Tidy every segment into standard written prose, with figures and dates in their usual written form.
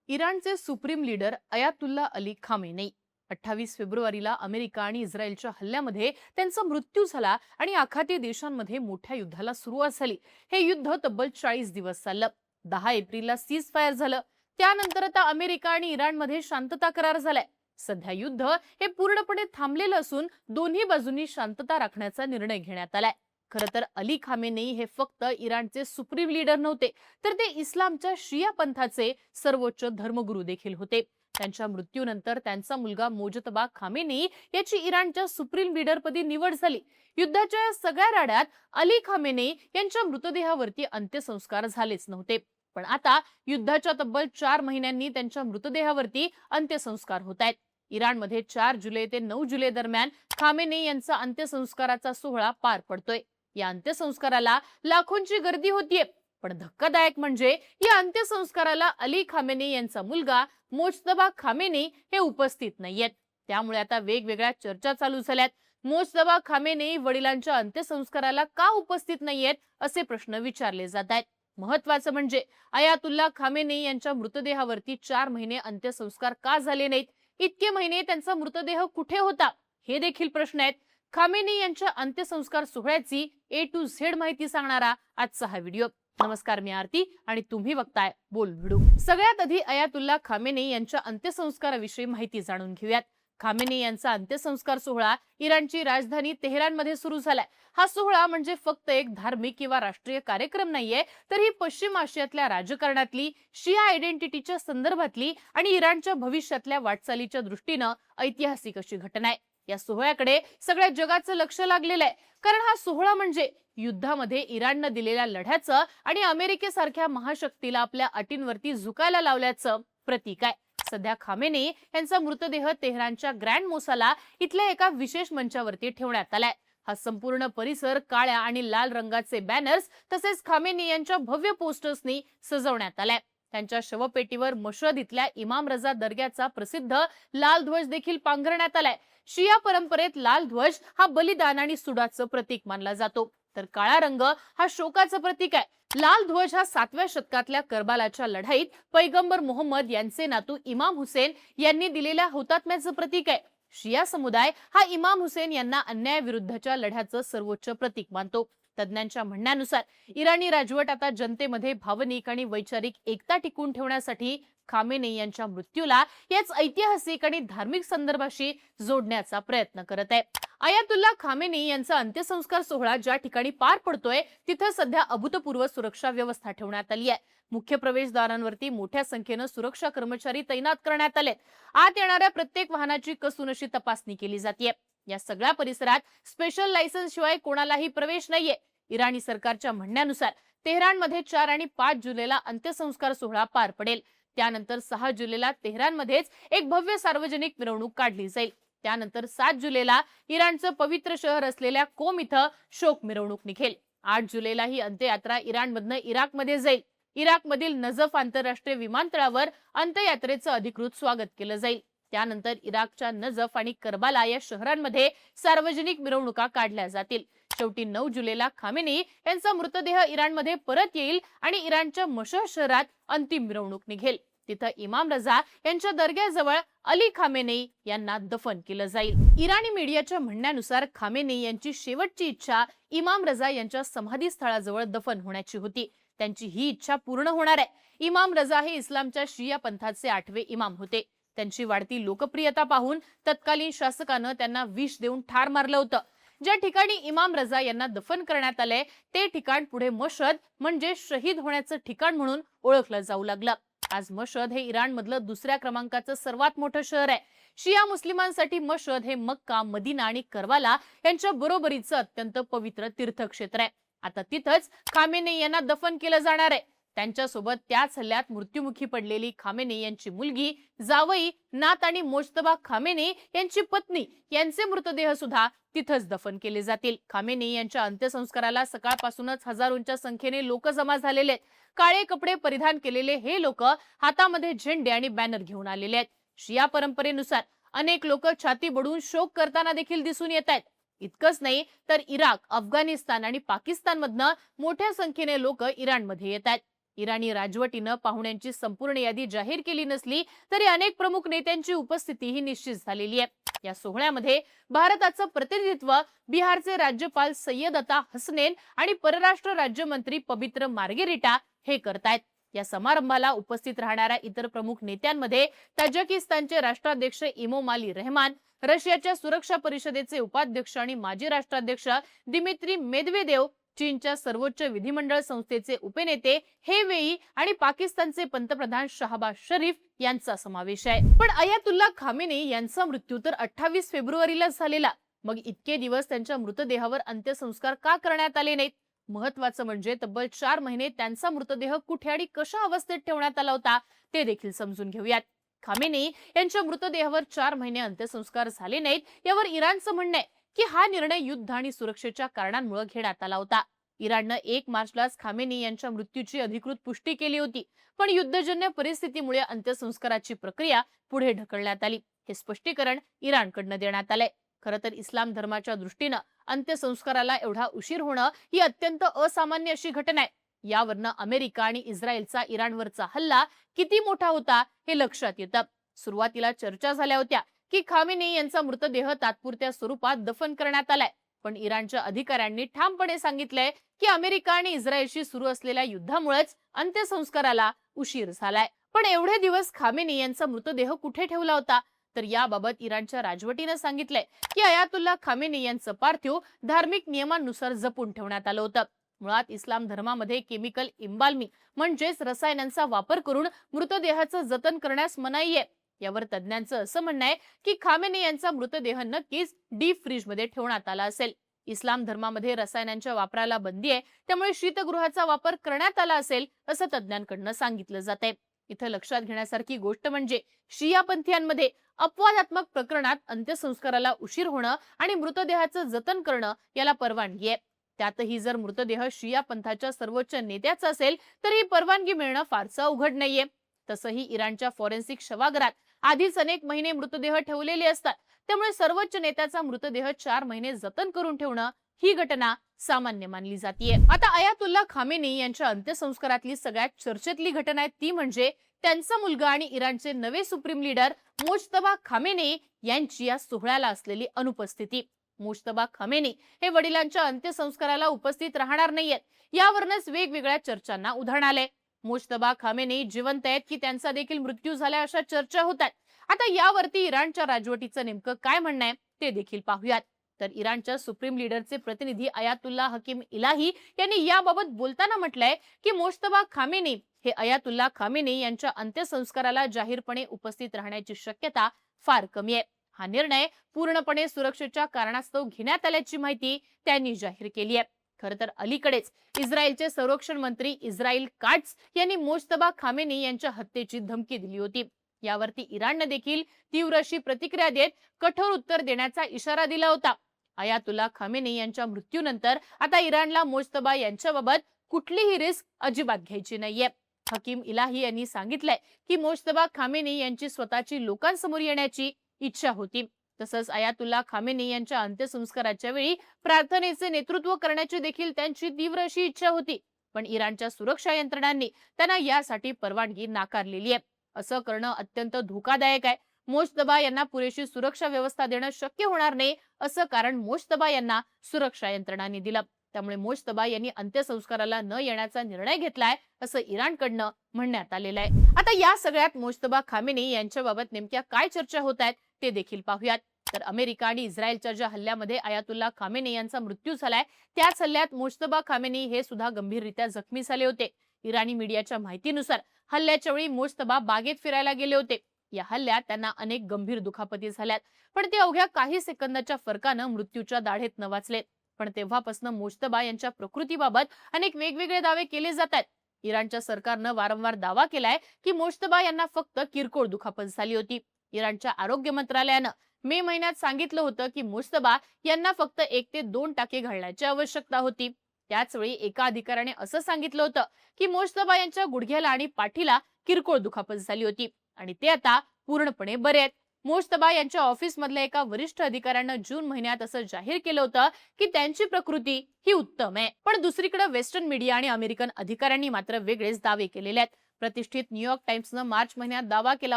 इराणचे supreme leader Ayatollah Ali Khamenei 28 फेब्रुवारीला America आणि इस्रायलच्या हल्ल्यामध्ये त्यांचा मृत्यू झाला आणि आखाती देशांमध्ये मोठ्या युद्धाला सुरुवात झाली। हे युद्ध तब्बल 40 दिवस चाललं। 10 एप्रिलला सीज फायर झालं। त्यानंतर आता अमेरिका आणि इराणमध्ये शांतता करार झालाय। सध्या युद्ध हे पूर्णपणे थांबलेलं असून दोन्ही बाजूंनी शांतता राखण्याचा निर्णय घेण्यात आलाय। खरं तर अली खामेनेई हे फक्त इराणचे सुप्रीम लीडर नव्हते, तर ते इस्लामच्या शिया पंथाचे सर्वोच्च धर्मगुरू देखील होते। त्यांच्या मृत्यूनंतर त्यांचा मुलगा मोजतबा खामेनेई याची इराणच्या सुप्रीम लीडरपदी निवड झाली। युद्धाच्या या सगळ्या राड्यात अली खामेनेई यांच्या मृतदेहावरती अंत्यसंस्कार झालेच नव्हते, पण आता युद्धाच्या तब्बल 4 महिन्यांनी त्यांच्या मृतदेहावरती अंत्यसंस्कार होत आहेत। इराणमध्ये 4 जुलै ते 9 जुलै दरम्यान खामेनेई यांचा अंत्यसंस्काराचा सोहळा पार पडतोय। या अंत्यसंस्काराला लाखोंची गर्दी होतीये, पण धक्कादायक म्हणजे या अंत्यसंस्काराला अली खामेनेई यांचा मुलगा मोजतबा खामेनेई हे उपस्थित नाहीयेत। त्यामुळे आता वेगवेगळ्या चर्चा चालू झाल्यात। मोजतबा खामेनेई वडिलांच्या अंत्यसंस्काराला का उपस्थित नाहीयेत असे प्रश्न विचारले जात आहेत। महत्त्वाचं म्हणजे अयातुल्ला खामेनेई यांच्या मृतदेहावरती 4 महिने अंत्यसंस्कार का झाले नाहीत? इतके महिने त्यांचा मृतदेह कुठे होता? हे देखील प्रश्न आहेत। खामेनेई यांच्या अंत्यसंस्कार सोहळ्याची A to Z माहिती सांगणारा आजचा हा व्हिडिओ। नमस्कार, मी आरती आणि तुम्ही बघताय बोल व्हिडिओ। सगळ्यात आधी अयातुल्ला खामेनेई यांच्या अंत्यसंस्काराविषयी माहिती जाणून घेऊयात। खामेनेई यांचा अंत्यसंस्कार सोहळा इराणची राजधानी तेहरानमध्ये सुरू झालाय। हा सोहळा म्हणजे फक्त एक धार्मिक किंवा राष्ट्रीय कार्यक्रम नाहीये, तर ही पश्चिम आशियातल्या राजकारणातली, शिया आयडेंटिटीच्या संदर्भातली आणि इराणच्या भविष्यातल्या वाटचालीच्या दृष्टीनं ऐतिहासिक अशी घटना आहे। या सोहळ्याकडे सगळ्या जगाचं लक्ष लागलेलं आहे, कारण हा सोहळा म्हणजे युद्धामध्ये इराणनं दिलेल्या लढ्याचं आणि अमेरिकेसारख्या महाशक्तीला आपल्या अटींवरती झुकायला लावल्याचं प्रतीक आहे। सध्या खामेनेई यांचा मृतदेह तेहरानच्या ग्रँड मोसाला इथल्या एका विशेष मंचावरती ठेवण्यात आलाय। हा संपूर्ण परिसर काळ्या आणि लाल रंगाचे बॅनर्स तसेच खामेनेई यांच्या भव्य पोस्टर्सनी सजवण्यात आलाय। त्यांच्या शवपेटीवर मशहद इथल्या इमाम रजा दर्ग्याचा प्रसिद्ध लाल ध्वज देखील पांघरण्यात आलाय। शिया परंपरेत लाल ध्वज हा बलिदान आणि सुडाचं प्रतीक मानला जातो, तर काळा रंग हा शोकाचं प्रतीक आहे। लाल ध्वज हा 7व्या शतकातल्या करबालाच्या लढाईत पैगंबर मोहम्मद यांचे नातू इमाम हुसेन यांनी दिलेल्या हुतात्म्याचं प्रतीक आहे। शिया समुदाय हा इमाम हुसेन यांना अन्यायाविरुद्धच्या लढ्याचं सर्वोच्च प्रतीक मानतो। तज्ञांच्या म्हणण्यानुसार इराणी राजवट आता जनतेमध्ये भावनिक आणि वैचारिक एकता टिकवून ठेवण्यासाठी खामेनेई यांच्या मृत्यूला याच ऐतिहासिक आणि धार्मिक संदर्भाशी जोडण्याचा प्रयत्न करत आहे। अयातुल्ला खामेनेई यांचा अंत्यसंस्कार सोहळा ज्या ठिकाणी पार पडतोय तिथे सध्या अभूतपूर्व सुरक्षा व्यवस्था ठेवण्यात आली आहे। मुख्य प्रवेशद्वारांवरती मोठ्या संख्येने सुरक्षा कर्मचारी तैनात करण्यात आलेत। आत येणाऱ्या प्रत्येक वाहनाची कसून अशी तपासणी केली जाते। या सगळ्या परिसरात स्पेशल लायसन्स शिवाय कोणालाही प्रवेश नाहीये। इराणी सरकारच्या म्हणण्यानुसार तेहरानमध्ये 4 आणि 5 जुलैला अंत्यसंस्कार सोहळा पार पडेल। त्यानंतर 6 जुलैला तेहरानमध्येच एक भव्य सार्वजनिक मिरवणूक काढली जाईल। त्यानंतर 7 जुलैला इराणचं पवित्र शहर असलेल्या कोम इथं शोक मिरवणूक निघेल। 8 जुलैला ही अंत्ययात्रा इराणमधनं इराकमध्ये जाईल। इराकमधील नजफ आंतरराष्ट्रीय विमानतळावर अंत्ययात्रेचं अधिकृत स्वागत केलं जाईल। त्यानंतर इराकच्या नजफ आणि करबाला या शहरांमध्ये सार्वजनिक मिरवणुका काढल्या जातील। शेवटी 9 जुलैला खामेनेई यांचा मृतदेह इराणमध्ये परत येईल आणि इराणच्या मशहद शहरात अंतिम मिरवणूक निघेल। तिथं इमाम रजा यांच्या दर्ग्याजवळ अली खामेनेई यांना दफन केलं जाईल। इराणी मीडियाच्या म्हणण्यानुसार खामेनेई यांची शेवटची इच्छा इमाम रजा यांच्या समाधी स्थळाजवळ दफन होण्याची होती। त्यांची ही इच्छा पूर्ण होणार आहे। इमाम रजा हे इस्लामच्या शिया पंथाचे 8वे इमाम होते। त्यांची वाढती लोकप्रियता पाहून तत्कालीन शासकानं त्यांना विष देऊन ठार मारलं होतं। ज्या ठिकाणी इमाम रजा यांना दफन करण्यात आले ते ठिकाण पुढे मशहद म्हणजे शहीद होण्याचं ठिकाण म्हणून ओळखलं जाऊ लागलं। आज मशहद हे इराणमधलं दुसऱ्या क्रमांकाचं सर्वात मोठं शहर आहे। शिया मुस्लिमांसाठी मशहद हे मक्का, मदिना आणि करबाला यांच्या बरोबरीचं अत्यंत पवित्र तीर्थक्षेत्र आहे। आता तिथंच खामेनेई यांना दफन केलं जाणार आहे। त्यांच्यासोबत त्याच हल्ल्यात मृत्युमुखी पडलेली खामेनेई यांची मुलगी, जावई, नात आणि मोजतबा खामेनेई यांची पत्नी यांचे मृतदेह सुद्धा तिथंच दफन केले जातील। खामेनेई यांच्या अंत्यसंस्काराला सकाळपासूनच हजारोंच्या संख्येने लोक जमा झालेले आहेत। काळे कपडे परिधान केलेले हे लोक हातामध्ये झेंडे आणि बॅनर घेऊन आलेले आहेत। शिया परंपरेनुसार अनेक लोक छाती बडून शोक करताना देखील दिसून येत आहेत। इतकंच नाही तर इराक, अफगाणिस्तान आणि पाकिस्तानमधनं मोठ्या संख्येने लोक इराणमध्ये येत आहेत। इराणी राजवटीनं पाहुण्यांची संपूर्ण यादी जाहीर केली नसली तरी अनेक प्रमुख नेत्यांची उपस्थितीही निश्चित झालेली आहे। या सोहळ्यामध्ये भारताचं प्रतिनिधित्व बिहारचे राज्यपाल सय्यद अता हसनैन आणि परराष्ट्र राज्यमंत्री पवित्र मार्गेरिटा हे करतायत। या समारंभाला उपस्थित राहणाऱ्या इतर प्रमुख नेत्यांमध्ये ताजिकिस्तानचे राष्ट्राध्यक्ष इमोमाली रहमान, रशियाच्या सुरक्षा परिषदेचे उपाध्यक्ष आणि माजी राष्ट्राध्यक्ष दिमित्री मेदवेदेव, चीनच्या सर्वोच्च विधिमंडळ संस्थेचे उपनेते हे वेई आणि पाकिस्तानचे पंतप्रधान शहबाज शरीफ यांचा समावेश आहे। पण अयातुल्ला खामेनी यांचा मृत्यू तर 28 फेब्रुवारीला झालेला। मग इतके दिवस त्यांच्या मृतदेहावर अंत्यसंस्कार का करण्यात आले नाहीत? महत्वाचं म्हणजे तब्बल 4 महिने त्यांचा मृतदेह कुठे आणि कशा अवस्थेत ठेवण्यात आला होता ते देखील समजून घेऊयात। खामेनी यांच्या मृतदेहावर 4 महिने अंत्यसंस्कार झाले नाहीत, यावर इराणचं म्हणणं आहे की हा निर्णय युद्ध आणि सुरक्षेच्या कारणांमुळे घेण्यात आला होता। इराणनं 1 मार्चलाच खामेनी यांच्या मृत्यूची अधिकृत पुष्टी केली होती, पण युद्धजन्य परिस्थितीमुळे अंत्यसंस्काराची प्रक्रिया पुढे ढकलण्यात आली। हे स्पष्टीकरण इराणकडनं देण्यात आलंय। खरं तर इस्लाम धर्माच्या दृष्टीनं अंत्यसंस्काराला एवढा उशीर होणं ही अत्यंत असामान्य अशी घटना आहे। यावरनं अमेरिका आणि इस्रायलचा इराणवरचा हल्ला किती मोठा होता हे लक्षात येतं। सुरुवातीला चर्चा झाल्या होत्या की खामेनी यांचा मृतदेह तात्पुरत्या स्वरूपात दफन करण्यात आलाय, पण इराणच्या अधिकाऱ्यांनी ठामपणे सांगितलंय की अमेरिका आणि इस्रायलशी सुरू असलेल्या युद्धामुळेच अंत्यसंस्काराला उशीर झालाय। पण एवढे दिवस खामेनी यांचा मृतदेह कुठे ठेवला होता? तर याबाबत इराणच्या राजवटीनं सांगितलंय की अयातुल्ला खामेनी यांचं पार्थिव धार्मिक नियमांनुसार जपून ठेवण्यात आलं होतं। मुळात इस्लाम धर्मामध्ये केमिकल इम्बाल्मी म्हणजेच रसायनांचा वापर करून मृतदेहाचं जतन करण्यास मनाई आहे। यावर तज्ञांचं असं म्हणणं आहे की खामेनी यांचा मृतदेह नक्कीच डीप फ्रीज मध्ये ठेवण्यात आला असेल। इस्लाम धर्मामध्ये रसायनांच्या वापराला बंदी आहे, त्यामुळे शीतगृहाचा वापर करण्यात आला असेल असं तज्ञांकडून सांगितलं जातंय। इथं लक्षात घेण्यासारखी गोष्ट म्हणजे शियापंथीयांमध्ये अपवादात्मक प्रकरणात अंत्यसंस्काराला उशीर होणं आणि मृतदेहाचं जतन करणं याला परवानगी आहे। त्यातही जर मृतदेह शिया पंथाच्या सर्वोच्च नेत्याचा असेल तर ही परवानगी मिळणं फारसं अवघड नाहीये। तसंही इराणच्या फॉरेन्सिक शवागारात आधीच अनेक महिने मृतदेह ठेवलेले असतात, त्यामुळे सर्वोच्च नेत्याचा मृतदेह 4 महिने जतन करून ठेवणं ही घटना सामान्य मानली जाते। आता अयातुल्ला खामेनी यांच्या अंत्यसंस्कारातली सगळ्यात चर्चेतली घटना आहे ती म्हणजे त्यांचा मुलगा आणि इराणचे नवे सुप्रीम लीडर मुज्तबा खामेनी यांची या सोहळ्याला असलेली अनुपस्थिती। मुज्तबा खामेनी हे वडिलांच्या अंत्यसंस्काराला उपस्थित राहणार नाहीयेत, यावरूनच वेगवेगळ्या चर्चांना उधाण आलंय। मुज्तबा खामेनी जिवंत आहेत की त्यांचा देखील मृत्यू झाला अशा चर्चा होतात। आता यावरती इराणच्या राजवटीचं नेमकं काय म्हणणं आहे ते देखील पाहूयात। तर इराणच्या सुप्रीम लीडरचे प्रतिनिधी अयातुल्ला हकीम इलाही यांनी याबाबत बोलताना म्हटलंय की मुज्तबा खामेनी हे अयातुल्ला खामेनी यांच्या अंत्यसंस्काराला जाहीरपणे उपस्थित राहण्याची शक्यता फार कमी आहे। हा निर्णय पूर्णपणे सुरक्षेच्या कारणास्तव घेण्यात आल्याची माहिती त्यांनी जाहीर केली आहे। खरं तर अलीकडेच इस्रायलचे संरक्षण मंत्री इस्राईल काट्स यांनी मुज्तबा खामेनी यांच्या हत्येची धमकी दिली होती। यावरती इराणने देखील तीव्र अशी प्रतिक्रिया देत कठोर उत्तर देण्याचा इशारा दिला होता। अयातुल्ला खामेनी यांच्या मृत्यूनंतर आता इराणला मुज्तबा यांच्याबाबत कुठलीही रिस्क अजिबात घ्यायची नाहीये। हकीम इलाही यांनी सांगितलंय की मुज्तबा खामेनी यांची स्वतःची लोकांसमोर येण्याची इच्छा होती। तसंच अयातुल्ला खामेनी यांच्या अंत्यसंस्काराच्या वेळी प्रार्थनेचे नेतृत्व करण्याची देखील त्यांची तीव्र अशी इच्छा होती, पण इराणच्या सुरक्षा यंत्रणांनी त्यांना यासाठी परवानगी नाकारलेली आहे। असं करणं अत्यंत धोकादायक आहे। मुज्तबा यांना पुरेशी सुरक्षा व्यवस्था देणं शक्य होणार नाही असं कारण मुज्तबा यांना सुरक्षा यंत्रणांनी दिलं, त्यामुळे मुज्तबा यांनी अंत्यसंस्काराला न येण्याचा निर्णय घेतलाय असं इराणकडनं म्हणण्यात आलेलं आहे। आता या सगळ्यात मुज्तबा खामेनी यांच्याबाबत नेमक्या काय चर्चा होत आहेत ते देखील पाहूयात। तर अमेरिका आणि इस्रायलच्या ज्या हल्ल्यामध्ये अयातुल्ला खामेनी यांचा मृत्यू झालाय त्याच हल्ल्यात मुज्तबा खामेनी हे सुद्धा गंभीररित्या जखमी झाले होते। इराणी मीडियाच्या माहितीनुसार हल्ल्याच्या वेळी मुज्तबा बागेत फिरायला गेले होते। या हल्ल्यात त्यांना अनेक गंभीर दुखापती झाल्यात, पण ते अवघ्या काही सेकंदाच्या फरकानं मृत्यूच्या दाढेत न वाचले। पण तेव्हापासून मुज्तबा यांच्या प्रकृतीबाबत अनेक वेगवेगळे दावे केले जातात। इराणच्या सरकारनं वारंवार दावा केलाय की मुज्तबा यांना फक्त किरकोळ दुखापत झाली होती। इराणच्या आरोग्य मंत्रालयानं मे महिन्यात सांगितलं होतं की मुज्तबा यांना फक्त 1 ते 2 टाके घालण्याची आवश्यकता होती। त्याचवेळी एका अधिकाऱ्याने असं सांगितलं होतं की मुज्तबा यांच्या गुडघ्याला आणि पाठीला किरकोळ दुखापत झाली होती आणि ते आता पूर्णपणे बरे आहेत। मुश्तबा यांच्या ऑफिसमधल्या एका वरिष्ठ अधिकाऱ्यानं जून महिन्यात असं जाहीर केलं होतं की त्यांची प्रकृती ही उत्तम आहे. पण दुसरीकडे वेस्टर्न मीडिया आणि अमेरिकन अधिकाऱ्यांनी मात्र वेगळेच दावे केलेले आहेत. प्रतिष्ठित न्यूयॉर्क टाइम्सनं मार्च महिन्यात दावा केला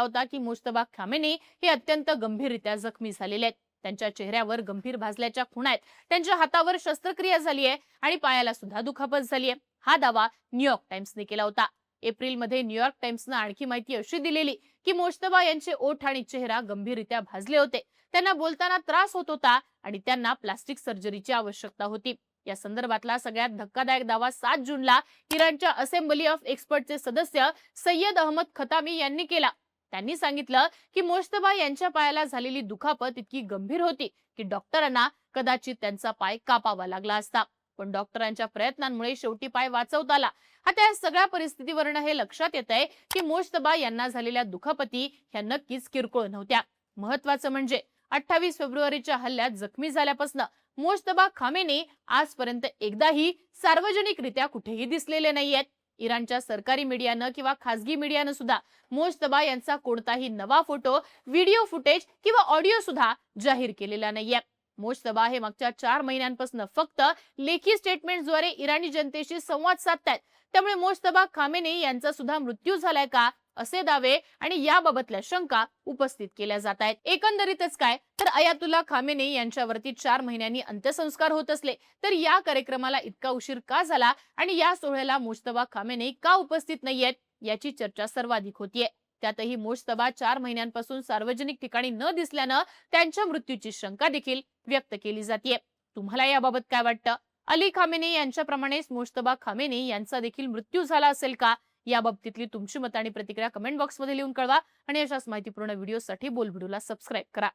होता की मुश्तबा खामेनी हे अत्यंत गंभीररित्या जखमी झालेले आहेत. त्यांच्या चेहऱ्यावर गंभीर भाजल्याच्या खुणा आहेत. त्यांच्या हातावर शस्त्रक्रिया झाली आहे आणि पायाला सुद्धा दुखापत झाली आहे. हा दावा न्यूयॉर्क टाइम्सने केला होता. एप्रिलमध्ये न्यूयॉर्क टाइम्सनं आणखी माहिती अशी दिलेली की मुश्तबा यांचे ओठ आणि चेहरा गंभीररित्या भाजले होते. त्यांना बोलताना त्रास होत होता आणि त्यांना प्लास्टिक सर्जरीची आवश्यकता होती. या संदर्भातला सगळ्यात धक्कादायक दावा 7 जूनला इराणच्या असेंब्ली ऑफ एक्सपर्टचे सदस्य सय्यद अहमद खतामी यांनी केला. त्यांनी सांगितलं की मुश्तबा यांच्या पायाला झालेली दुखापत इतकी गंभीर होती की डॉक्टरांना कदाचित त्यांचा पाय कापावा लागला असता. पण डॉक्टरांच्या प्रयत्नांमुळे शेवटी पाय वाचवता आला. आता या सगळ्या परिस्थितीवरून हे लक्षात येत आहे की मुश्तबा यांना झालेल्या दुखापती ह्या नक्कीच किरकोळ नव्हत्या. महत्वाचं म्हणजे 28 फेब्रुवारीच्या हल्ल्यात जखमी झाल्यापासून मुश्तबा खामेनी आजपर्यंत एकदाही सार्वजनिकरित्या कुठेही दिसलेले नाहीयेत. इराणच्या सरकारी मीडियानं किंवा खासगी मीडियानं सुद्धा मुश्तबा यांचा कोणताही नवा फोटो, व्हिडिओ फुटेज किंवा ऑडिओ सुद्धा जाहीर केलेला नाहीये. मुश्तबा हे मागच्या 4 महिन्यांपासून फक्त लेखी स्टेटमेंटद्वारे इराणी जनतेशी संवाद साधतायत. त्यामुळे मुश्तबा खामेनी यांचा सुद्धा मृत्यू झालाय का असे दावे आणि याबाबतल्या शंका उपस्थित केल्या जात आहेत. एकंदरीतच काय तर अयातुल्ला खामेनी यांच्यावरती 4 महिन्यांनी अंत्यसंस्कार होत असले तर या कार्यक्रमाला इतका उशीर का झाला आणि या सोहळ्याला मुश्तबा खामेनी का उपस्थित नाहीयेत याची चर्चा सर्वाधिक होतीये. त्यातही मुश्तबा 4 महिन्यांपासून सार्वजनिक ठिकाणी न दिसल्यानं त्यांच्या मृत्यूची शंका देखील व्यक्त केली जाते. तुम्हाला याबाबत काय वाटतं? अली खामेनी यांच्याप्रमाणेच मुश्तबा खामेनी यांचा देखील मृत्यू झाला असेल का? याबाबतीतली तुमची मत आणि प्रतिक्रिया कमेंट बॉक्समध्ये लिहून कळवा आणि अशाच माहितीपूर्ण व्हिडिओसाठी बोलबिडूला सबस्क्राईब करा.